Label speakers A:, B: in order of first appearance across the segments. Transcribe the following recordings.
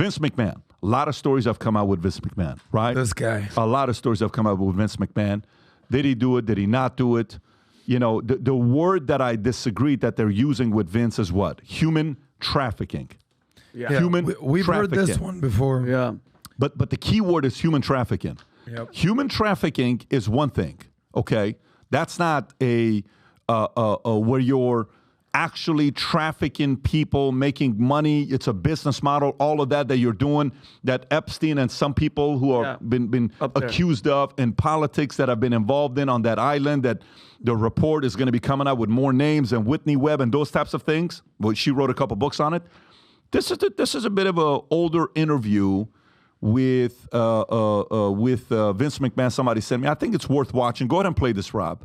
A: Vince McMahon. A lot of stories have come out with Vince McMahon, right?
B: This guy.
A: A lot of stories have come out with Vince McMahon. Did he do it? Did he not do it? You know, the word that I disagree that they're using with Vince is what? Human trafficking.
B: Yeah.
A: Human
B: We've heard
A: trafficking.
B: this one before.
C: Yeah.
A: But the key word is human trafficking.
B: Yep.
A: Human trafficking is one thing, okay? That's not a where you're actually trafficking people, making money. It's a business model, all of that you're doing, that Epstein and some people who are been accused of in politics that have been involved in on that island, that the report is going to be coming out with more names and Whitney Webb and those types of things. Well, she wrote a couple books on it. This is a bit of an older interview with Vince McMahon. Somebody sent me. I think it's worth watching. Go ahead and play this, Rob.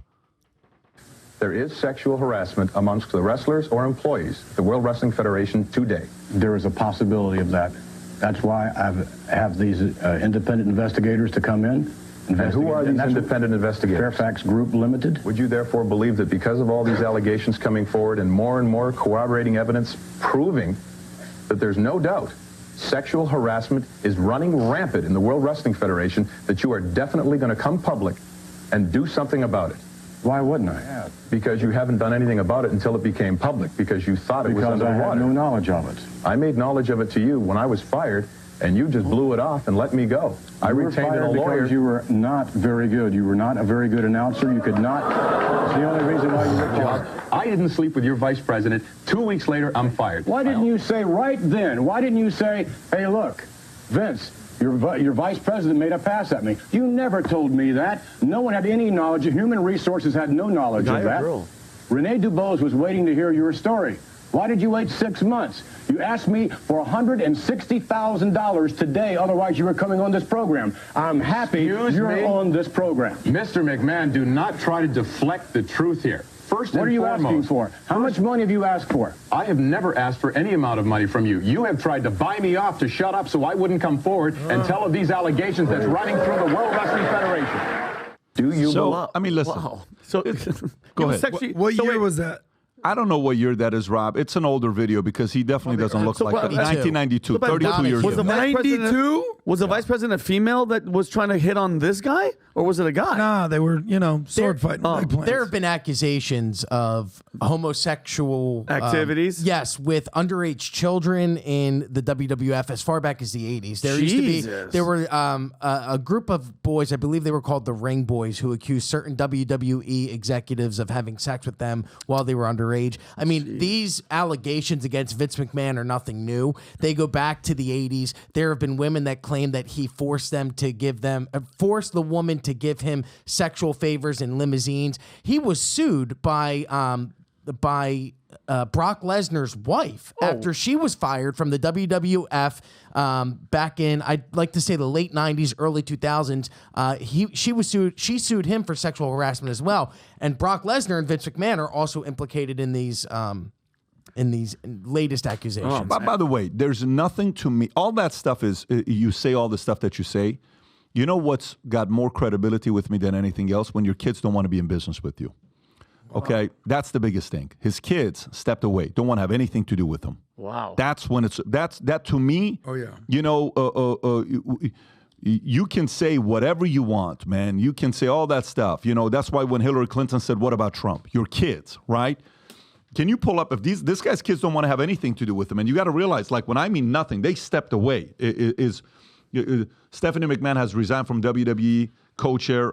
D: There is sexual harassment amongst the wrestlers or employees of the World Wrestling Federation today.
E: There is a possibility of that. That's why I have these independent investigators to come in.
D: And who are these independent investigators?
E: Fairfax Group Limited.
D: Would you therefore believe that because of all these allegations coming forward and more corroborating evidence proving that there's no doubt sexual harassment is running rampant in the World Wrestling Federation, that you are definitely going to come public and do something about it?
E: Why wouldn't I?
D: Because you haven't done anything about it until it became public, because you thought it was under the water.
E: Because I had no knowledge of it.
D: I made knowledge of it to you when I was fired, and you just blew it off and let me go. I retained a lawyer.
E: Because you were not very good. You were not a very good announcer. You could not. That's the only reason why you were fired.
D: I didn't sleep with your vice president. 2 weeks later, I'm fired.
E: Why didn't you say right then? Why didn't you say, hey, look, Vince, your vice president made a pass at me. You never told me that. No one had any knowledge. Human resources had no knowledge of that. Rene Dubose was waiting to hear your story. Why did you wait 6 months? You asked me for $160,000 today, otherwise you were coming on this program. I'm happy you're on this program.
D: Mr. McMahon, do not try to deflect the truth here. First and
E: What are you
D: foremost,
E: asking for? How much money have you asked for?
D: I have never asked for any amount of money from you. You have tried to buy me off to shut up so I wouldn't come forward and tell of these allegations that's running through the World Wrestling Federation. Do you
A: So, I mean, listen.
C: Wow. So,
A: Go ahead.
B: What year was that?
A: I don't know what year that is, Rob. It's an older video because he definitely doesn't look like that. 1992, 32 years
C: was the
A: ago.
C: vice president
B: 92?
C: Was the vice president a female that was trying to hit on this guy, or was it a guy?
B: Nah, they were, sword fighting. Big plans.
F: There have been accusations of homosexual
C: Activities?
F: Yes, with underage children in the WWF as far back as the 80s. There used to be, there were a group of boys, I believe they were called the Ring Boys, who accused certain WWE executives of having sex with them while they were underage. I mean, these allegations against Vince McMahon are nothing new. They go back to the 80s. There have been women that claim that he forced the woman to give him sexual favors in limousines. He was sued by Brock Lesnar's wife after she was fired from the WWF back in, I'd like to say, the late 90s, early 2000s. She sued him for sexual harassment as well. And Brock Lesnar and Vince McMahon are also implicated in these latest accusations.
A: By the way, there's nothing to me. All that stuff is, you say all the stuff that you say. You know what's got more credibility with me than anything else? When your kids don't want to be in business with you. Okay, that's the biggest thing. His kids stepped away, don't want to have anything to do with him.
C: Wow.
A: That's when that to me.
B: Oh yeah.
A: You can say whatever you want, man. You can say all that stuff. That's why when Hillary Clinton said, "What about Trump?" Your kids, right? Can you pull up if this guy's kids don't want to have anything to do with him? And you got to realize, like, when I mean nothing, they stepped away. Stephanie McMahon has resigned from WWE. Co-chair,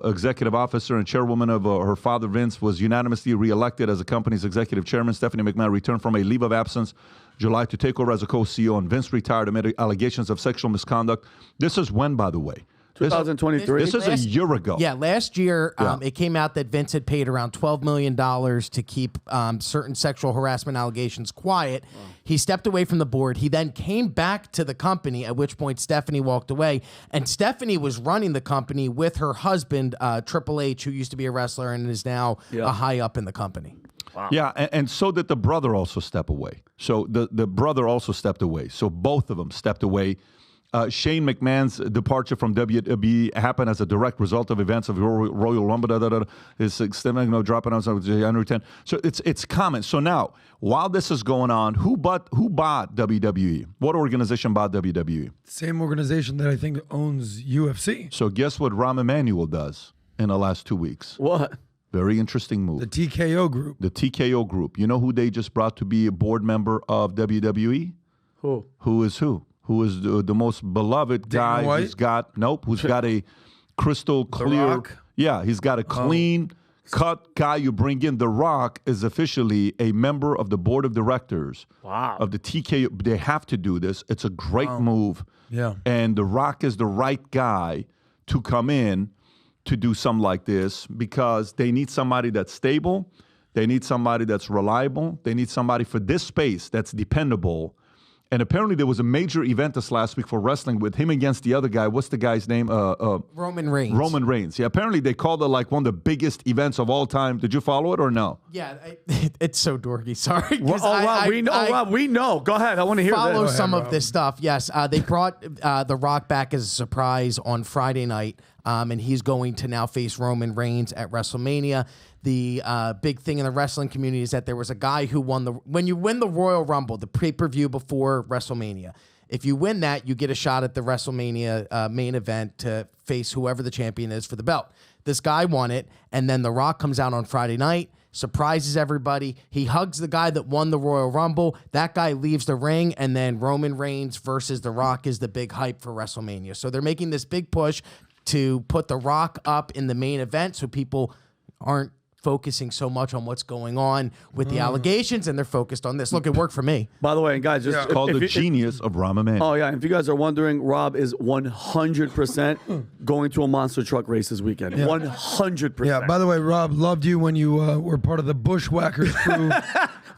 A: executive officer, and chairwoman of her father, Vince, was unanimously reelected as the company's executive chairman. Stephanie McMahon returned from a leave of absence July to take over as a co-CEO, and Vince retired amid allegations of sexual misconduct. This is when, by the way?
C: 2023.
A: This is a year ago.
F: Yeah, last year it came out that Vince had paid around $12 million to keep certain sexual harassment allegations quiet. Wow. He stepped away from the board. He then came back to the company, at which point Stephanie walked away. And Stephanie was running the company with her husband, Triple H, who used to be a wrestler and is now a high up in the company.
A: Wow. Yeah, and so did the brother also step away. So the brother also stepped away. So both of them stepped away. Shane McMahon's departure from WWE happened as a direct result of events of Royal Rumble. His systemic dropping out of January 10. So it's common. So now, while this is going on, who bought WWE? What organization bought WWE?
B: Same organization that I think owns UFC.
A: So guess what Rahm Emanuel does in the last 2 weeks?
C: What?
A: Very interesting move.
B: The TKO group.
A: The TKO group. You know who they just brought to be a board member of WWE?
C: Who?
A: Who is who? Who is the most beloved guy
B: White?
A: who's got a crystal clear.
B: Rock?
A: Yeah, he's got a clean cut guy you bring in. The Rock is officially a member of the board of directors of the TKO. They have to do this. It's a great move.
B: Yeah.
A: And The Rock is the right guy to come in to do something like this because they need somebody that's stable. They need somebody that's reliable. They need somebody for this space that's dependable. And apparently there was a major event this last week for wrestling with him against the other guy. What's the guy's name?
F: Roman Reigns.
A: Roman Reigns. Yeah, apparently they called it like one of the biggest events of all time. Did you follow it or no?
F: Yeah, it's so dorky. Sorry.
C: Rob, we know. Go ahead. I want to hear
F: follow
C: this.
F: some of this stuff. Yes, they brought The Rock back as a surprise on Friday night, and he's going to now face Roman Reigns at WrestleMania. The big thing in the wrestling community is that there was a guy who won when you win the Royal Rumble, the pay-per-view before WrestleMania. If you win that, you get a shot at the WrestleMania main event to face whoever the champion is for the belt. This guy won it, and then The Rock comes out on Friday night, surprises everybody. He hugs the guy that won the Royal Rumble. That guy leaves the ring, and then Roman Reigns versus The Rock is the big hype for WrestleMania. So they're making this big push to put The Rock up in the main event so people aren't focusing so much on what's going on with the allegations, and they're focused on this. Look, it worked for me.
C: By the way, guys, just
A: It's called the genius of Rahm Emanuel.
C: Oh, yeah. And if you guys are wondering, Rob is 100% going to a monster truck race this weekend. 100%.
B: Yeah, by the way, Rob loved you when you were part of the Bushwhackers crew.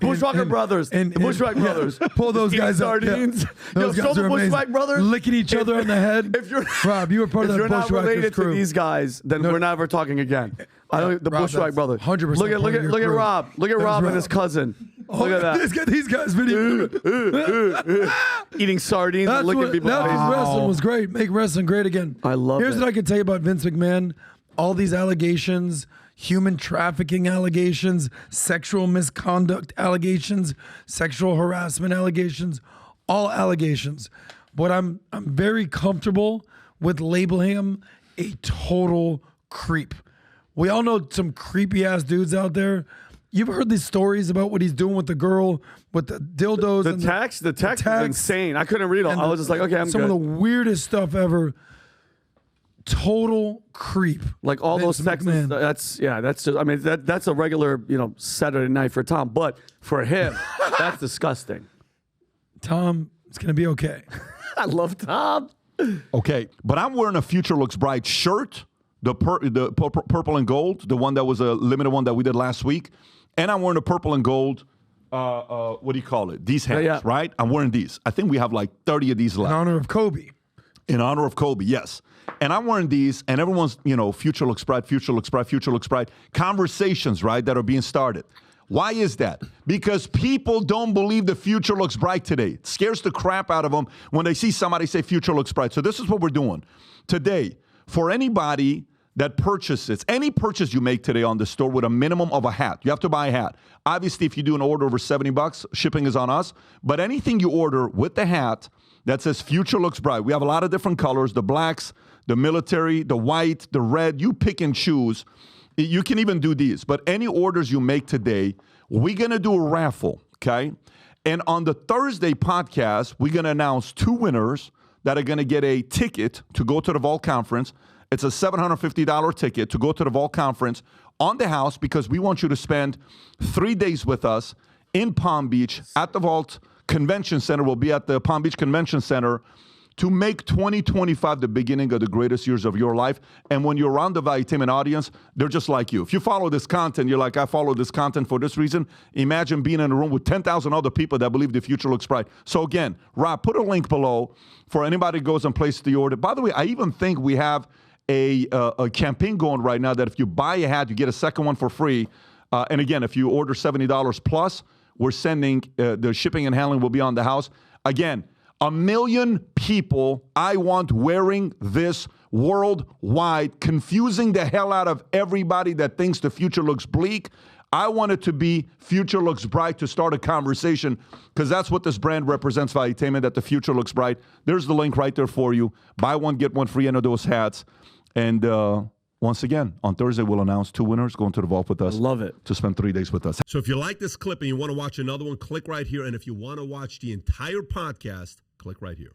C: Bushwhacker Brothers. The Bushwhack Brothers.
B: Pull those guys up.
C: Sardines.
B: Yeah. Those guys
C: the
B: are amazing.
C: Bushwhack Brothers.
B: Licking each other on the head.
C: If you're,
B: Rob, you were part of
C: if
B: that
C: you're not
B: Bushwhackers
C: related
B: crew.
C: to these guys, then we're never talking again. The
B: Rob,
C: Bushwhack
B: that's
C: Brothers.
B: 100%
C: Look at
B: part of your
C: Rob. Look at
B: That's
C: Rob and
B: Rob.
C: his cousin. Look at that.
B: These guys video.
C: Eating sardines and licking people's
B: That's
C: faces.
B: what wrestling was great. Make wrestling great again.
C: I love
B: Here's
C: it.
B: what I can tell you about Vince McMahon. All these allegations, human trafficking allegations, sexual misconduct allegations, sexual harassment allegations, all allegations. But I'm very comfortable with labeling him a total creep. We all know some creepy ass dudes out there. You've heard these stories about what he's doing with the girl with the dildos.
C: The text is insane. I couldn't read it all. I was just like, okay, I'm
B: some
C: good.
B: of the weirdest stuff ever. Total creep.
C: Like all
B: Vince
C: those texts.
B: McMahon.
C: That's just. I mean, that's a regular Saturday night for Tom, but for him, that's disgusting.
B: Tom, it's gonna be okay.
C: I love Tom.
A: Okay, but I'm wearing a Future Looks Bright shirt, the purple and gold, the one that was a limited one that we did last week, and I'm wearing a purple and gold. What do you call it? These hats, right? I'm wearing these. I think we have like 30 of these left.
B: In honor of Kobe.
A: In honor of Kobe, yes. And I'm wearing these, and everyone's, Future Looks Bright, Future Looks Bright, Future Looks Bright. Conversations, right, that are being started. Why is that? Because people don't believe the future looks bright today. It scares the crap out of them when they see somebody say future looks bright. So this is what we're doing today. For anybody that purchases, any purchase you make today on the store with a minimum of a hat, you have to buy a hat. Obviously, if you do an order over $70, shipping is on us. But anything you order with the hat that says future looks bright, we have a lot of different colors, the blacks, the military, the white, the red, you pick and choose. You can even do these, but any orders you make today, we're going to do a raffle, okay? And on the Thursday podcast, we're going to announce 2 winners that are going to get a ticket to go to the Vault Conference. It's a $750 ticket to go to the Vault Conference on the house because we want you to spend 3 days with us in Palm Beach at the Vault Convention Center. We'll be at the Palm Beach Convention Center to make 2025 the beginning of the greatest years of your life. And when you're around the Valuetainment audience, they're just like you. If you follow this content, you're like, I follow this content for this reason. Imagine being in a room with 10,000 other people that believe the future looks bright. So again, Rob, put a link below for anybody who goes and places the order. By the way, I even think we have a campaign going right now that if you buy a hat, you get a second one for free. And again, if you order $70 plus, we're sending the shipping and handling will be on the house. Again, 1 million people I want wearing this worldwide, confusing the hell out of everybody that thinks the future looks bleak. I want it to be future looks bright, to start a conversation, because that's what this brand represents, Valuetainment, that the future looks bright. There's the link right there for you. Buy one, get one free, of those hats. And once again, on Thursday, we'll announce 2 winners going to the vault with us.
C: I love it.
A: To spend 3 days with us.
G: So if you like this clip and you want to watch another one, click right here. And if you want to watch the entire podcast, click right here.